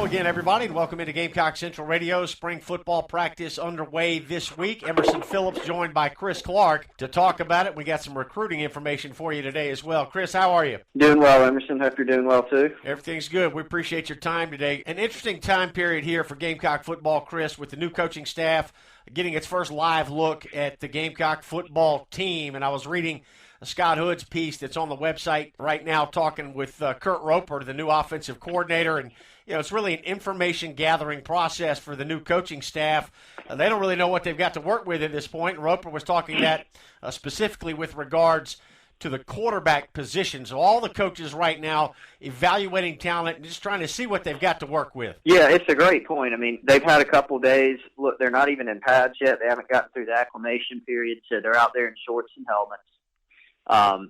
Hello again, everybody, and welcome into Gamecock Central Radio. Spring football practice underway this week. Emerson Phillips joined by Chris Clark to talk about it. We got some recruiting information for you today as well. Chris, how are you? Doing well, Emerson. Hope you're doing well, too. Everything's good. We appreciate your time today. An interesting time period here for Gamecock football, Chris, with the new coaching staff getting its first live look at the Gamecock football team. And I was reading Scott Hood's piece that's on the website right now, talking with Kurt Roper, the new offensive coordinator, and it's really an information gathering process for the new coaching staff. They don't really know what they've got to work with at this point. Roper was talking that specifically with regards to the quarterback position. So all the coaches right now evaluating talent and just trying to see what they've got to work with. Yeah, it's a great point. I mean, they've had a couple days. Look, they're not even in pads yet. They haven't gotten through the acclimation period, so they're out there in shorts and helmets.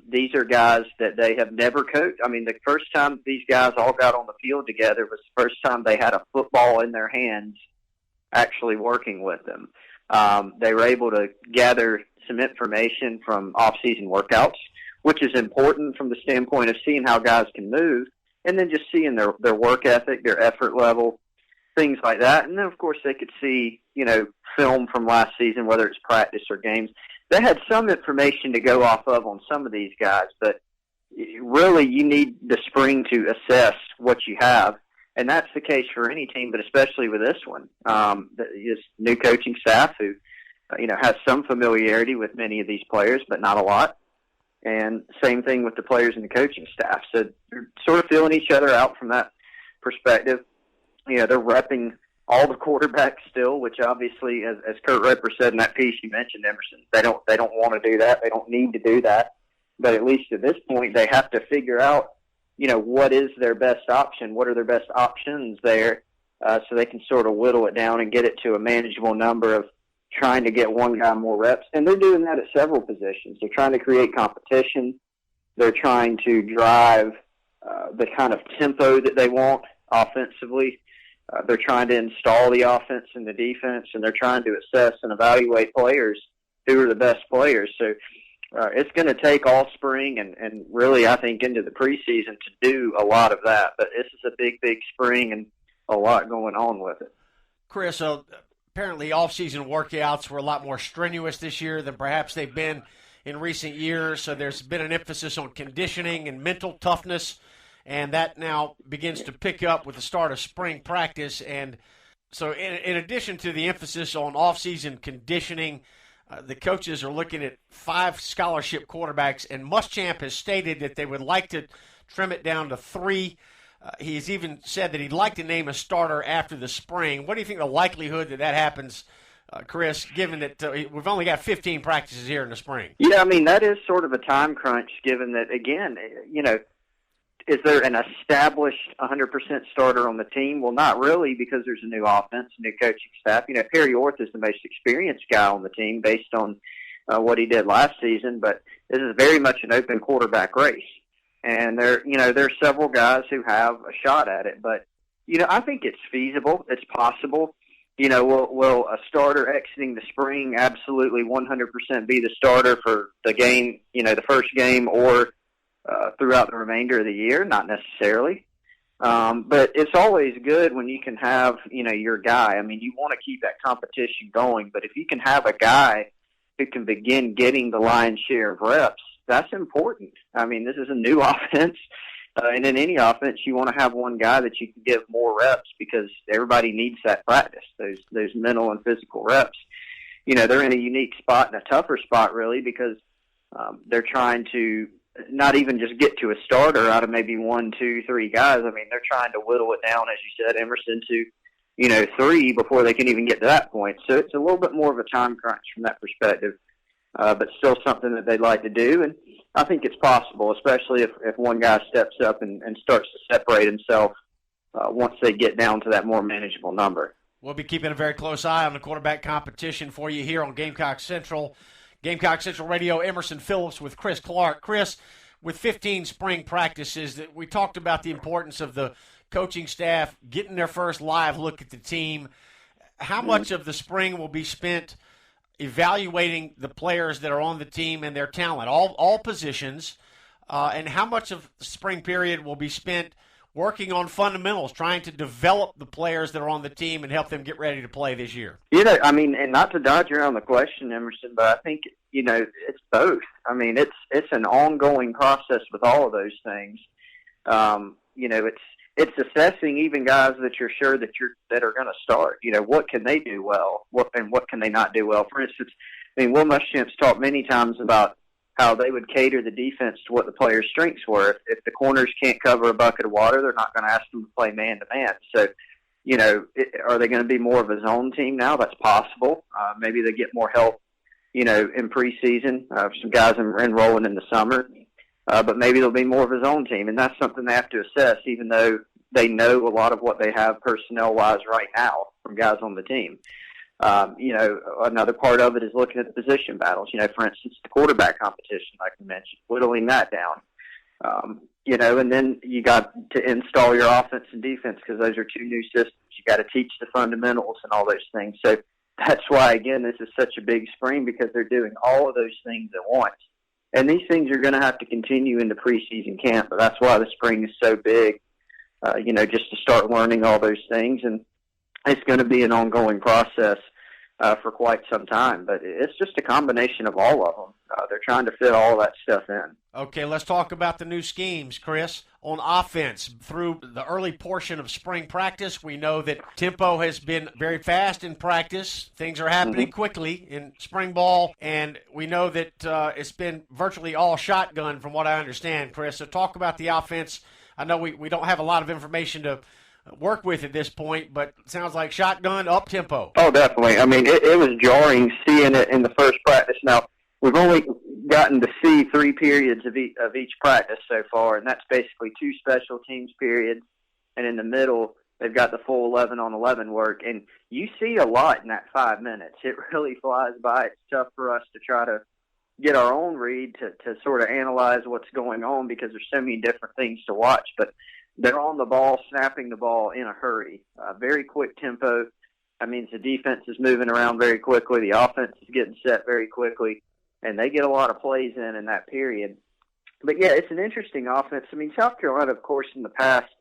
These are guys that they have never coached. I mean, the first time these guys all got on the field together was the first time they had a football in their hands actually working with them. They were able to gather some information from off-season workouts, which is important from the standpoint of seeing how guys can move, and then just seeing their work ethic, their effort level, things like that. And then, of course, they could see, film from last season, whether it's practice or games. They had some information to go off of on some of these guys, but really you need the spring to assess what you have, and that's the case for any team, but especially with this one. This new coaching staff who, has some familiarity with many of these players, but not a lot, and same thing with the players and the coaching staff. So they're sort of feeling each other out from that perspective. They're repping all the quarterbacks still, which obviously, as Kurt Roper said in that piece you mentioned, Emerson, they don't want to do that. They don't need to do that. But at least at this point, they have to figure out, what is their best option, what are their best options there, so they can sort of whittle it down and get it to a manageable number of trying to get one guy more reps. And they're doing that at several positions. They're trying to create competition. They're trying to drive the kind of tempo that they want offensively. They're trying to install the offense and the defense, and they're trying to assess and evaluate players who are the best players. So it's going to take all spring and really, I think, into the preseason to do a lot of that. But this is a big, big spring and a lot going on with it. Chris, apparently off-season workouts were a lot more strenuous this year than perhaps they've been in recent years. So there's been an emphasis on conditioning and mental toughness, and that now begins to pick up with the start of spring practice. And so in addition to the emphasis on off-season conditioning, the coaches are looking at 5 scholarship quarterbacks, and Muschamp has stated that they would like to trim it down to 3. He's even said that he'd like to name a starter after the spring. What do you think the likelihood that happens, Chris, given that we've only got 15 practices here in the spring? Yeah, I mean, that is sort of a time crunch given that, again, is there an established 100% starter on the team? Well, not really, because there's a new offense, new coaching staff. Perry Orth is the most experienced guy on the team based on what he did last season, but this is very much an open quarterback race. And there's several guys who have a shot at it, but I think it's feasible. It's possible. Will a starter exiting the spring absolutely 100% be the starter for the game, the first game, or throughout the remainder of the year? Not necessarily. But it's always good when you can have, your guy. I mean, you want to keep that competition going, but if you can have a guy who can begin getting the lion's share of reps, that's important. I mean, this is a new offense, and in any offense, you want to have one guy that you can give more reps because everybody needs that practice, those mental and physical reps. They're in a unique spot and a tougher spot, really, because they're trying to not even just get to a starter out of maybe 1, 2, 3 guys. I mean, they're trying to whittle it down, as you said, Emerson, to 3 before they can even get to that point. So it's a little bit more of a time crunch from that perspective, but still something that they'd like to do. And I think it's possible, especially if one guy steps up and starts to separate himself once they get down to that more manageable number. We'll be keeping a very close eye on the quarterback competition for you here on Gamecock Central. Gamecock Central Radio, Emerson Phillips with Chris Clark. Chris, with 15 spring practices, we talked about the importance of the coaching staff getting their first live look at the team. How much of the spring will be spent evaluating the players that are on the team and their talent, all positions, and how much of the spring period will be spent working on fundamentals, trying to develop the players that are on the team and help them get ready to play this year? I mean, and not to dodge around the question, Emerson, but I think, it's both. I mean, it's an ongoing process with all of those things. It's assessing even guys that you're sure that are going to start. What can they do well? What can they not do well? For instance, Will Muschamp's talked many times about how they would cater the defense to what the players' strengths were. If the corners can't cover a bucket of water, they're not going to ask them to play man-to-man. So, are they going to be more of a zone team now? That's possible. Maybe they get more help, in preseason. Some guys enrolling in the summer. But maybe they'll be more of a zone team, and that's something they have to assess, even though they know a lot of what they have personnel-wise right now from guys on the team. Another part of it is looking at the position battles. For instance, the quarterback competition, like we mentioned, whittling that down. And then you got to install your offense and defense because those are two new systems. You got to teach the fundamentals and all those things. So that's why, again, this is such a big spring because they're doing all of those things at once. And these things are going to have to continue into preseason camp, but that's why the spring is so big, just to start learning all those things. And it's going to be an ongoing process for quite some time, but it's just a combination of all of them. They're trying to fit all that stuff in. Okay, let's talk about the new schemes, Chris. On offense, through the early portion of spring practice, we know that tempo has been very fast in practice. Things are happening quickly in spring ball, and we know that it's been virtually all shotgun from what I understand, Chris. So talk about the offense. I know we don't have a lot of information to work with at this point, but it sounds like shotgun, up tempo. Oh, definitely. I mean, it was jarring seeing it in the first practice. Now, we've only gotten to see 3 periods of each practice so far, and that's basically 2 special teams periods, and in the middle, they've got the full 11-on-11 work, and you see a lot in that 5 minutes. It really flies by. It's tough for us to try to get our own read to sort of analyze what's going on because there's so many different things to watch, but they're on the ball, snapping the ball in a hurry. Very quick tempo. That means the defense is moving around very quickly. The offense is getting set very quickly, and they get a lot of plays in that period. But, yeah, it's an interesting offense. I mean, South Carolina, of course, in the past,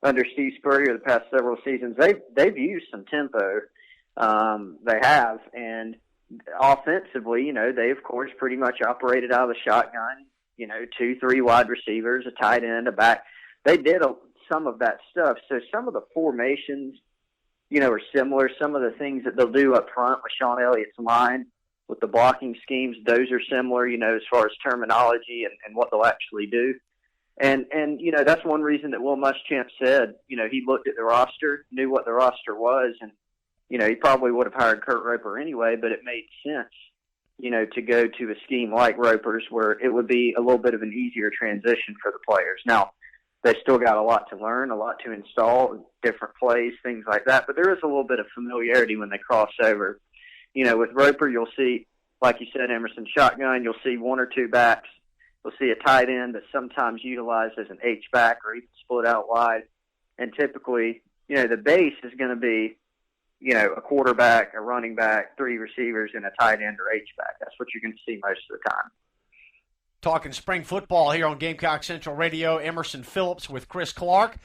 under Steve Spurrier, the past several seasons, they've used some tempo. They have, and offensively, they, of course, pretty much operated out of the shotgun, 2-3 wide receivers, a tight end, a back. They did some of that stuff. So some of the formations, are similar. Some of the things that they'll do up front with Sean Elliott's line, with the blocking schemes, those are similar, as far as terminology and what they'll actually do. And that's one reason that Will Muschamp said, he looked at the roster, knew what the roster was, and, he probably would have hired Kurt Roper anyway, but it made sense, to go to a scheme like Roper's where it would be a little bit of an easier transition for the players. Now, they still got a lot to learn, a lot to install, different plays, things like that. But there is a little bit of familiarity when they cross over. With Roper, you'll see, like you said, Emerson, shotgun. You'll see 1 or 2 backs. You'll see a tight end that's sometimes utilized as an H-back or even split out wide. And typically, the base is going to be, a quarterback, a running back, 3 receivers, and a tight end or H-back. That's what you're going to see most of the time. Talking spring football here on Gamecock Central Radio. Emerson Phillips with Chris Clark.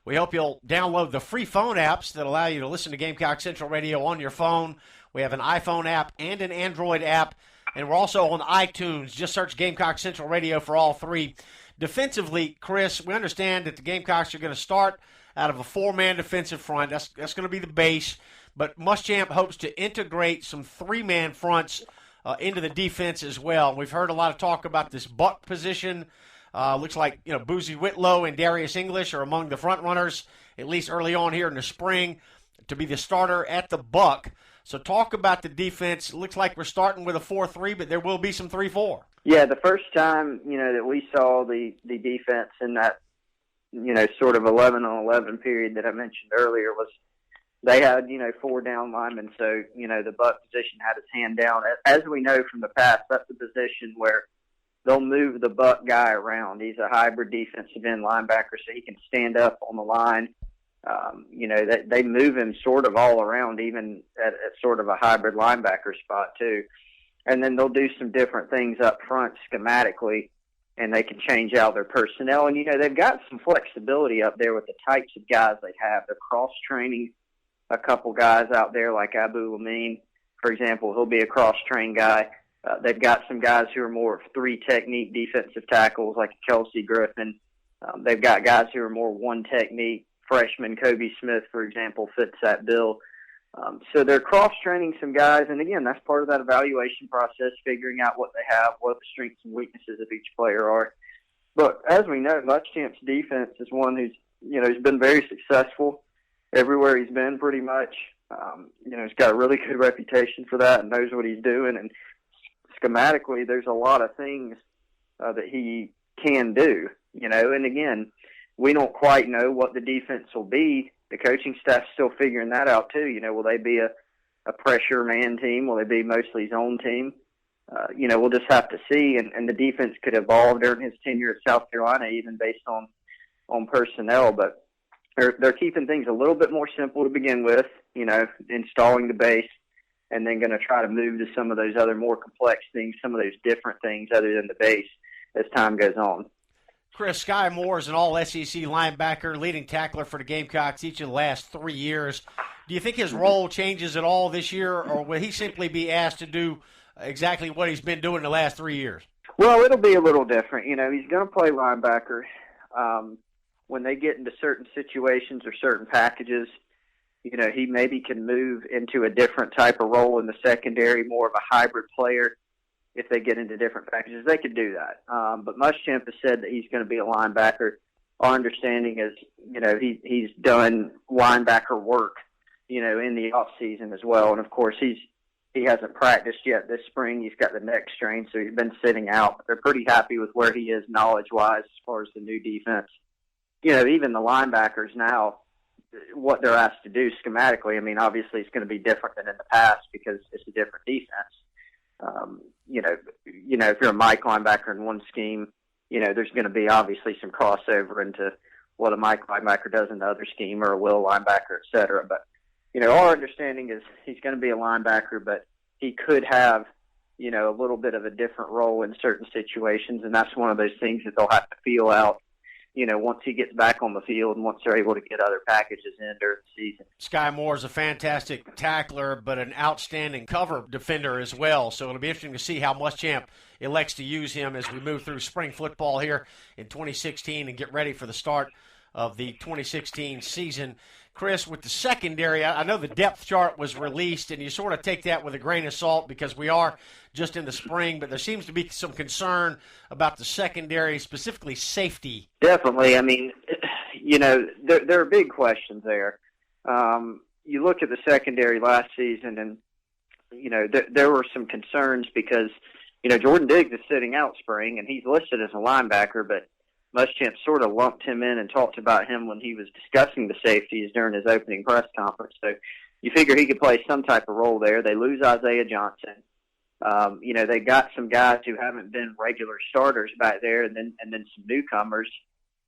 We hope you'll download the free phone apps that allow you to listen to Gamecock Central Radio on your phone. We have an iPhone app and an Android app, and we're also on iTunes. Just search Gamecock Central Radio for all 3. Defensively, Chris, we understand that the Gamecocks are going to start out of a 4-man defensive front. That's going to be the base, but Muschamp hopes to integrate some 3-man fronts into the defense as well. We've heard a lot of talk about this buck position. Looks like Boozy Whitlow and Darius English are among the front runners, at least early on here in the spring, to be the starter at the buck. So talk about the defense. It looks like we're starting with a 4-3, but there will be some 3-4. Yeah, the first time that we saw the defense in that sort of 11-on-11 period that I mentioned earlier was they had, 4 down linemen, so, the buck position had his hand down. As we know from the past, that's the position where they'll move the buck guy around. He's a hybrid defensive end linebacker, so he can stand up on the line. They move him sort of all around, even at sort of a hybrid linebacker spot, too. And then they'll do some different things up front schematically. and they can change out their personnel. And, they've got some flexibility up there with the types of guys they have. They're cross-training a couple guys out there like Abu Amin, for example. He'll be a cross-trained guy. They've got some guys who are more of three-technique defensive tackles like Kelsey Griffin. They've got guys who are more one-technique. Freshman Kobe Smith, for example, fits that bill. So they're cross-training some guys, and again, that's part of that evaluation process, figuring out what they have, what the strengths and weaknesses of each player are. But as we know, Muschamp's defense is one who's, he's been very successful everywhere he's been pretty much. He's got a really good reputation for that and knows what he's doing. And schematically, there's a lot of things that he can do, and again, we don't quite know what the defense will be. The coaching staff's still figuring that out too. Will they be a pressure man team? Will they be mostly zone team? We'll just have to see. And the defense could evolve during his tenure at South Carolina, even based on personnel. But they're keeping things a little bit more simple to begin with. Installing the base, and then going to try to move to some of those other more complex things, some of those different things other than the base as time goes on. Chris, Skymore is an all-SEC linebacker, leading tackler for the Gamecocks each of the last 3 years. Do you think his role changes at all this year, or will he simply be asked to do exactly what he's been doing the last 3 years? Well, it'll be a little different. He's going to play linebacker. When they get into certain situations or certain packages, he maybe can move into a different type of role in the secondary, more of a hybrid player. If they get into different packages, they could do that. But Muschamp has said that he's going to be a linebacker. Our understanding is, he's done linebacker work, in the off season as well. And of course, he hasn't practiced yet this spring. He's got the neck strain, so he's been sitting out. But they're pretty happy with where he is knowledge-wise as far as the new defense. Even the linebackers now, what they're asked to do schematically, obviously it's going to be different than in the past because it's a different defense. If you're a Mike linebacker in one scheme, there's going to be obviously some crossover into what a Mike linebacker does in the other scheme, or a Will linebacker, et cetera. But, our understanding is he's going to be a linebacker, but he could have, a little bit of a different role in certain situations. And that's one of those things that they'll have to feel out, once he gets back on the field and once they're able to get other packages in during the season. Skymore is a fantastic tackler, but an outstanding cover defender as well. So it'll be interesting to see how Muschamp elects to use him as we move through spring football here in 2016 and get ready for the start of the 2016 season. Chris, with the secondary, I know the depth chart was released, and you sort of take that with a grain of salt because we are just in the spring, but there seems to be some concern about the secondary, specifically safety. Definitely. There are big questions there. You look at the secondary last season, and, there were some concerns because, Jordan Diggs is sitting out spring, and he's listed as a linebacker, but Muschamp sort of lumped him in and talked about him when he was discussing the safeties during his opening press conference. So you figure he could play some type of role there. They lose Isaiah Johnson. They got some guys who haven't been regular starters back there, and then some newcomers,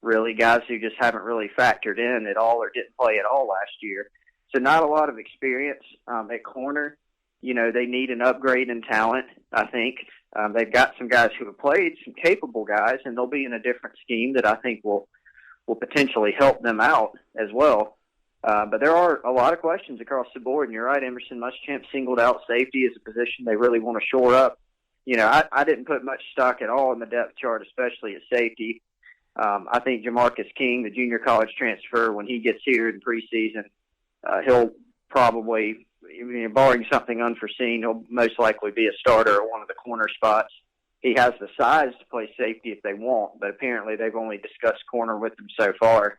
really guys who just haven't really factored in at all or didn't play at all last year. So not a lot of experience at corner. They need an upgrade in talent, I think. They've got some guys who have played, some capable guys, and they'll be in a different scheme that I think will potentially help them out as well. But there are a lot of questions across the board, and you're right, Emerson Muschamp singled out safety as a position they really want to shore up. I didn't put much stock at all in the depth chart, especially at safety. I think Jamarcus King, the junior college transfer, when he gets here in preseason, he'll probably, barring something unforeseen, he'll most likely be a starter at one of the corner spots. He has the size to play safety if they want, but apparently they've only discussed corner with him so far.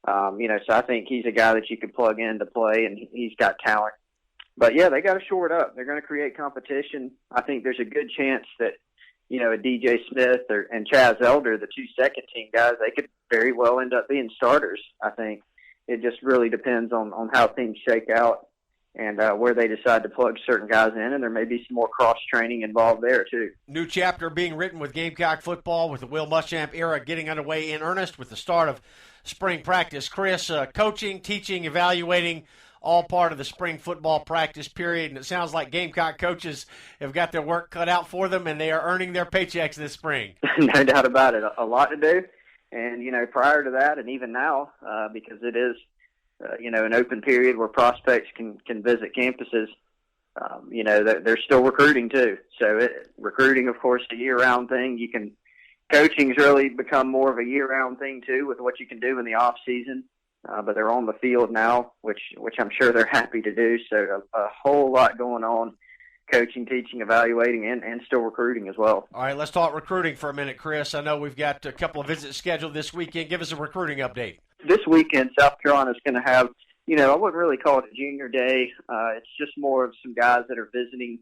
So I think he's a guy that you could plug in to play, and he's got talent. But, yeah, they got to shore it up. They're going to create competition. I think there's a good chance that, a DJ Smith and Chaz Elder, the two second-team guys, they could very well end up being starters, I think. It just really depends on how things shake out and where they decide to plug certain guys in, and there may be some more cross-training involved there, too. New chapter being written with Gamecock football, with the Will Muschamp era getting underway in earnest with the start of spring practice. Chris, coaching, teaching, evaluating, all part of the spring football practice period. And it sounds like Gamecock coaches have got their work cut out for them, and they are earning their paychecks this spring. No doubt about it. A lot to do. And, prior to that and even now, because it is, an open period where prospects can visit campuses, they're still recruiting too. So recruiting, of course, a year-round thing. Coaching's really become more of a year-round thing too with what you can do in the off season. But they're on the field now, which I'm sure they're happy to do. So a whole lot going on. Coaching, teaching, evaluating, and still recruiting as well. All right, let's talk recruiting for a minute, Chris. I know we've got a couple of visits scheduled this weekend. Give us a recruiting update. This weekend, South Carolina's going to have, I wouldn't really call it a junior day. It's just more of some guys that are visiting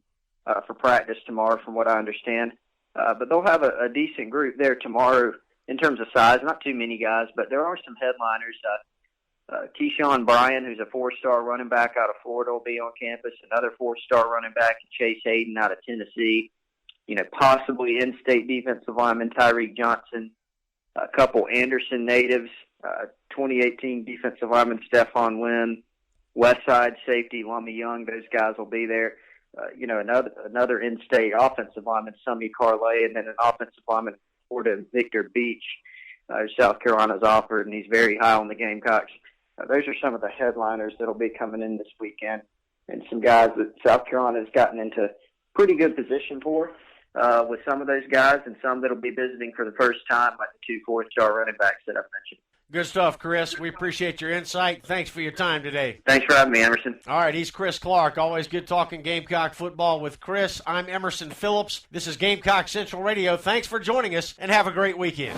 for practice tomorrow, from what I understand. But they'll have a decent group there tomorrow in terms of size. Not too many guys, but there are some headliners. Keyshawn Bryan, who's a 4-star running back out of Florida, will be on campus. Another 4-star running back, Chase Hayden, out of Tennessee. Possibly in-state defensive lineman Tyreek Johnson. A couple Anderson natives, 2018 defensive lineman Stephon Lynn. Westside safety Lummy Young. Those guys will be there. Another in-state offensive lineman, Summy Carlay, and then an offensive lineman, Florida, Victor Beach, South Carolina's offered, and he's very high on the Gamecocks. Those are some of the headliners that will be coming in this weekend, and some guys that South Carolina has gotten into pretty good position for with some of those guys, and some that will be visiting for the first time, like the 2 4-star running backs that I've mentioned. Good stuff, Chris. We appreciate your insight. Thanks for your time today. Thanks for having me, Emerson. All right, he's Chris Clark. Always good talking Gamecock football with Chris. I'm Emerson Phillips. This is Gamecock Central Radio. Thanks for joining us, and have a great weekend.